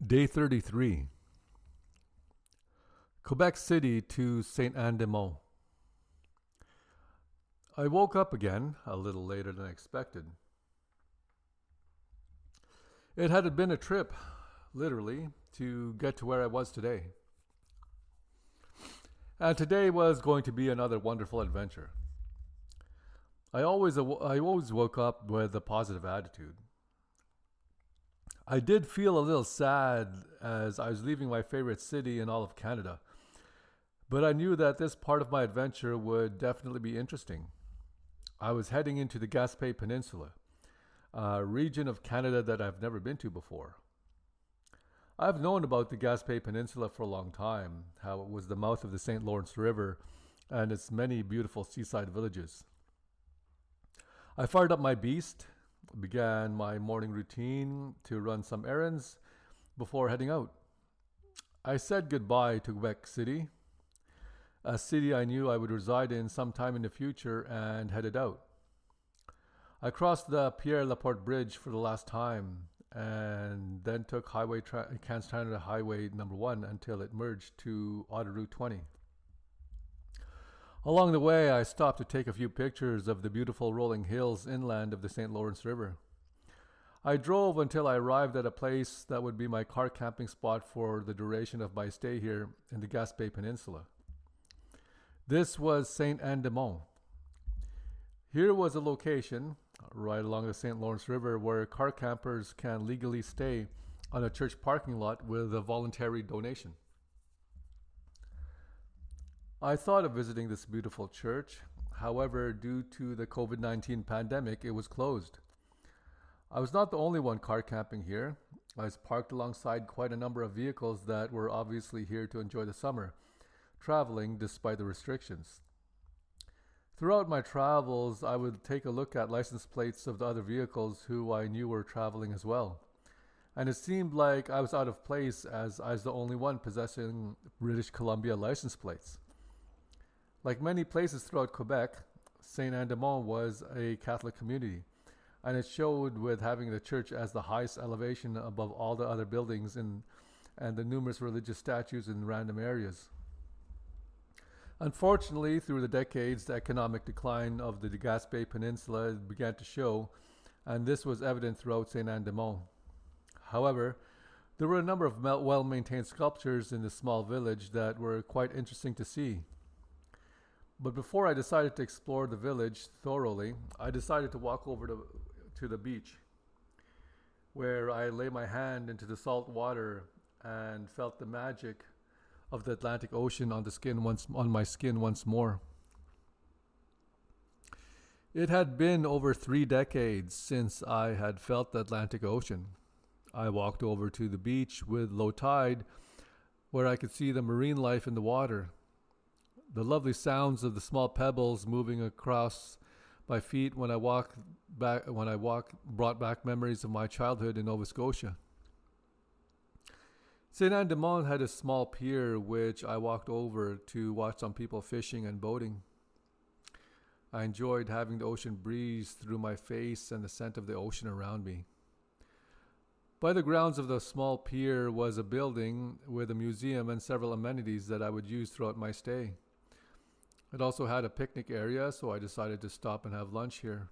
Day 33. Quebec City to Saint-Anne-des-Monts. I woke up again a little later than I expected. It had been a trip, literally, to get to where I was today. And today was going to be another wonderful adventure. I always woke up with a positive attitude. I did feel a little sad as I was leaving my favorite city in all of Canada, but I knew that this part of my adventure would definitely be interesting. I was heading into the Gaspé Peninsula, a region of Canada that I've never been to before. I've known about the Gaspé Peninsula for a long time, how it was the mouth of the St. Lawrence River and its many beautiful seaside villages. I fired up my beast, began my morning routine to run some errands before heading out. I said goodbye to Quebec City, a city I knew I would reside in sometime in the future, and headed out. I crossed the Pierre Laporte Bridge for the last time and then took Trans-Canada Highway number 1 until it merged to Autoroute 20. Along the way, I stopped to take a few pictures of the beautiful rolling hills inland of the St. Lawrence River. I drove until I arrived at a place that would be my car camping spot for the duration of my stay here in the Gaspé Peninsula. This was Saint-Anne-des-Monts. Here was a location right along the St. Lawrence River where car campers can legally stay on a church parking lot with a voluntary donation. I thought of visiting this beautiful church. However, due to the COVID-19 pandemic, it was closed. I was not the only one car camping here. I was parked alongside quite a number of vehicles that were obviously here to enjoy the summer, traveling despite the restrictions. Throughout my travels, I would take a look at license plates of the other vehicles who I knew were traveling as well. And it seemed like I was out of place as I was the only one possessing British Columbia license plates. Like many places throughout Quebec, Saint-Anne-des-Monts was a Catholic community, and it showed with having the church as the highest elevation above all the other buildings and the numerous religious statues in random areas. Unfortunately, through the decades, the economic decline of the Gaspé Peninsula began to show, and this was evident throughout Saint-Anne-des-Monts. However, there were a number of well-maintained sculptures in this small village that were quite interesting to see. But before I decided to explore the village thoroughly, I decided to walk over to the beach, where I lay my hand into the salt water and felt the magic of the Atlantic Ocean on my skin once more. It had been over 3 decades since I had felt the Atlantic Ocean. I walked over to the beach with low tide, where I could see the marine life in the water. The lovely sounds of the small pebbles moving across my feet when I walk brought back memories of my childhood in Nova Scotia. Saint-Anne-des-Monts had a small pier which I walked over to watch some people fishing and boating. I enjoyed having the ocean breeze through my face and the scent of the ocean around me. By the grounds of the small pier was a building with a museum and several amenities that I would use throughout my stay. It also had a picnic area, so I decided to stop and have lunch here.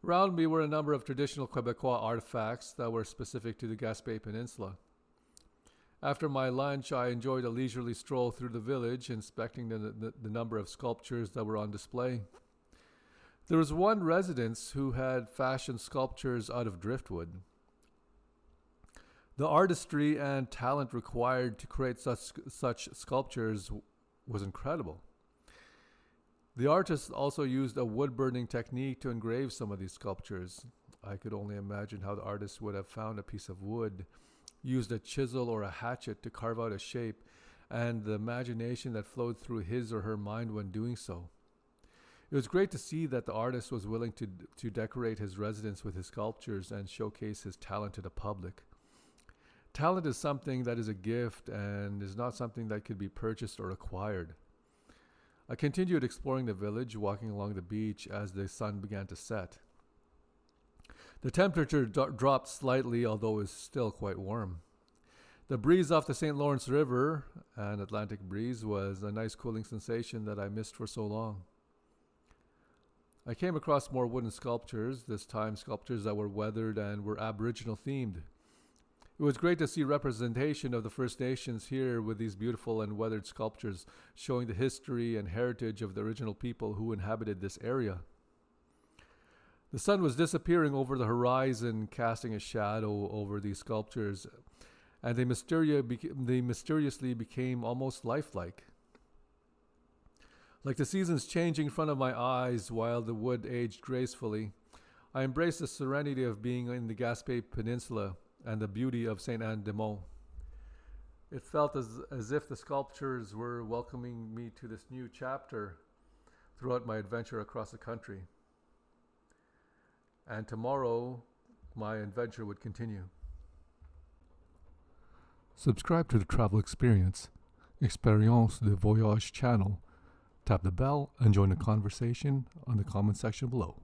Around me were a number of traditional Quebecois artifacts that were specific to the Gaspé Peninsula. After my lunch, I enjoyed a leisurely stroll through the village, inspecting the number of sculptures that were on display. There was one residence who had fashioned sculptures out of driftwood. The artistry and talent required to create such sculptures was incredible. The artist also used a wood-burning technique to engrave some of these sculptures. I could only imagine how the artist would have found a piece of wood, used a chisel or a hatchet to carve out a shape, and the imagination that flowed through his or her mind when doing so. It was great to see that the artist was willing to decorate his residence with his sculptures and showcase his talent to the public. Talent is something that is a gift and is not something that could be purchased or acquired. I continued exploring the village, walking along the beach as the sun began to set. The temperature dropped slightly, although it was still quite warm. The breeze off the St. Lawrence River, an Atlantic breeze, was a nice cooling sensation that I missed for so long. I came across more wooden sculptures, this time sculptures that were weathered and were Aboriginal themed. It was great to see representation of the First Nations here with these beautiful and weathered sculptures showing the history and heritage of the original people who inhabited this area. The sun was disappearing over the horizon, casting a shadow over these sculptures, and they mysteriously became almost lifelike. Like the seasons changing in front of my eyes while the wood aged gracefully, I embraced the serenity of being in the Gaspé Peninsula and the beauty of Saint Anne-de-Monts. It felt as if the sculptures were welcoming me to this new chapter throughout my adventure across the country. And tomorrow, my adventure would continue. Subscribe to the Travel Experience de Voyage channel. Tap the bell and join the conversation on the comment section below.